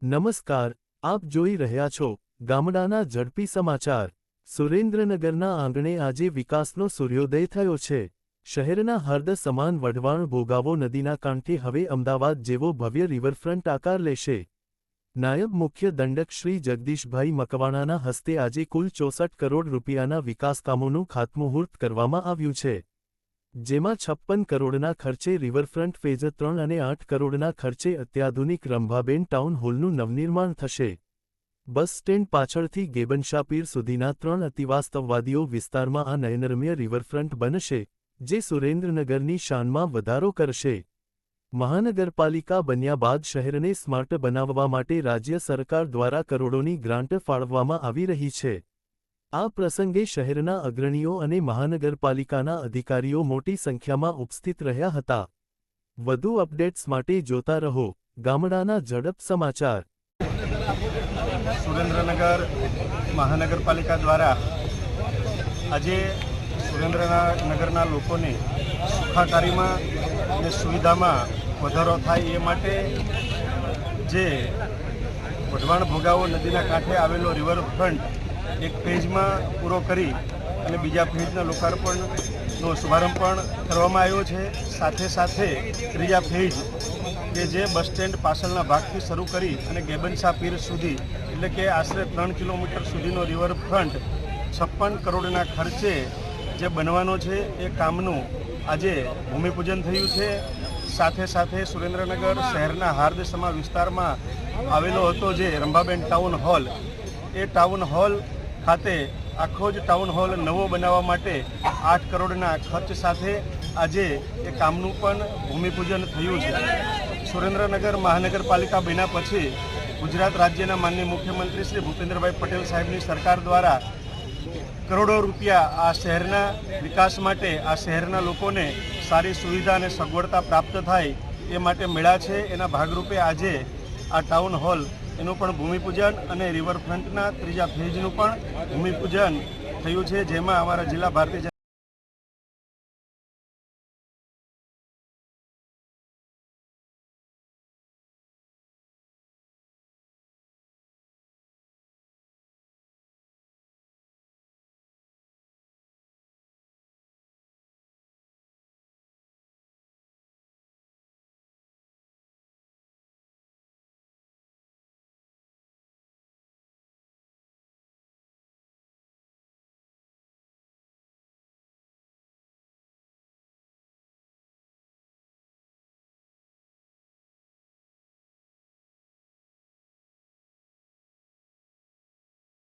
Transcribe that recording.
નમસ્કાર, આપ જોઈ રહ્યા છો ગામડાના ઝડપી સમાચાર। સુરેન્દ્રનગરના આંગણે આજે વિકાસનો સૂર્યોદય થયો છે। શહેરના હર્દ સમાન વઢવાણ ભોગાવો નદીના કાંઠે હવે અમદાવાદ જેવો ભવ્ય રિવરફ્રન્ટ આકાર લેશે। નાયબ મુખ્ય દંડક શ્રી જગદીશભાઈ મકવાણાના હસ્તે આજે કુલ 64 કરોડ રૂપિયાના વિકાસકામોનું ખાતમુહૂર્ત કરવામાં આવ્યું છે, જેમાં 56 કરોડના ખર્ચે રિવરફ્રન્ટ ફેઝ 3 અને 8 કરોડના ખર્ચે અત્યાધુનિક રંભાબેન ટાઉન હોલનું નવનિર્માણ થશે। બસ સ્ટેન્ડ પાછળથી ગેબનશાપીર સુધીના 3 અતિવાસ્તવવાદીઓ વિસ્તારમાં આ નયનરમ્ય રિવરફ્રન્ટ બનશે, જે સુરેન્દ્રનગરની શાનમાં વધારો કરશે। મહાનગરપાલિકા બન્યા બાદ શહેરને સ્માર્ટ બનાવવા માટે રાજ્ય સરકાર દ્વારા કરોડોની ગ્રાન્ટ ફાળવવામાં આવી રહી છે। આ પ્રસંગે શહેરના અગ્રણીઓ અને મહાનગરપાલિકાના અધિકારીઓ મોટી સંખ્યામાં ઉપસ્થિત રહ્યા હતા। વધુ અપડેટ્સ માટે જોતા રહો ગામડાના ઝડપ સમાચાર। સુરેન્દ્રનગર મહાનગરપાલિકા દ્વારા આજે સુરેન્દ્રનગરના લોકોને સુખાકારીમાં અને સુવિધામાં વધારો થાય એ માટે જે વઢવાણ ભોગાવો નદીના કાંઠે આવેલો રિવરફ્રન્ટ એક ફેઝમાં પૂરો કરી અને બીજા ફેઝના લોકાર્પણનો શુભારંભ પણ કરવામાં આવ્યો છે। સાથે સાથે ત્રીજા ફેઝ કે જે બસ સ્ટેન્ડ પાછળના ભાગથી શરૂ કરી અને ગેબનશાપીર સુધી એટલે કે આશરે 3 કિલોમીટર સુધીનો રિવરફ્રન્ટ 56 કરોડના ખર્ચે જે બનવાનો છે એ કામનું આજે ભૂમિપૂજન થયું છે। સાથે સાથે સુરેન્દ્રનગર શહેરના હાર્દસમા વિસ્તારમાં આવેલો હતો જે રંભાબેન ટાઉન હોલ, એ ટાઉન હોલ ખાતે આખો જ ટાઉન હોલ નવો બનાવવા માટે 8 કરોડના ખર્ચ સાથે આજે એ કામનું પણ ભૂમિપૂજન થયું છે। સુરેન્દ્રનગર મહાનગરપાલિકા બન્યા પછી ગુજરાત રાજ્યના માનનીય મુખ્યમંત્રી શ્રી ભૂપેન્દ્રભાઈ પટેલ સાહેબની સરકાર દ્વારા કરોડો રૂપિયા આ શહેરના વિકાસ માટે, આ શહેરના લોકોને સારી સુવિધા અને સગવડતા પ્રાપ્ત થાય એ માટે મળ્યા છે। એના ભાગરૂપે આજે આ ટાઉન હોલ એનું પણ ભૂમિપૂજન અને રિવરફ્રન્ટના ત્રીજા ફેઝનું પણ ભૂમિપૂજન થયું છે, જેમાં અમારા જિલ્લા ભારતીય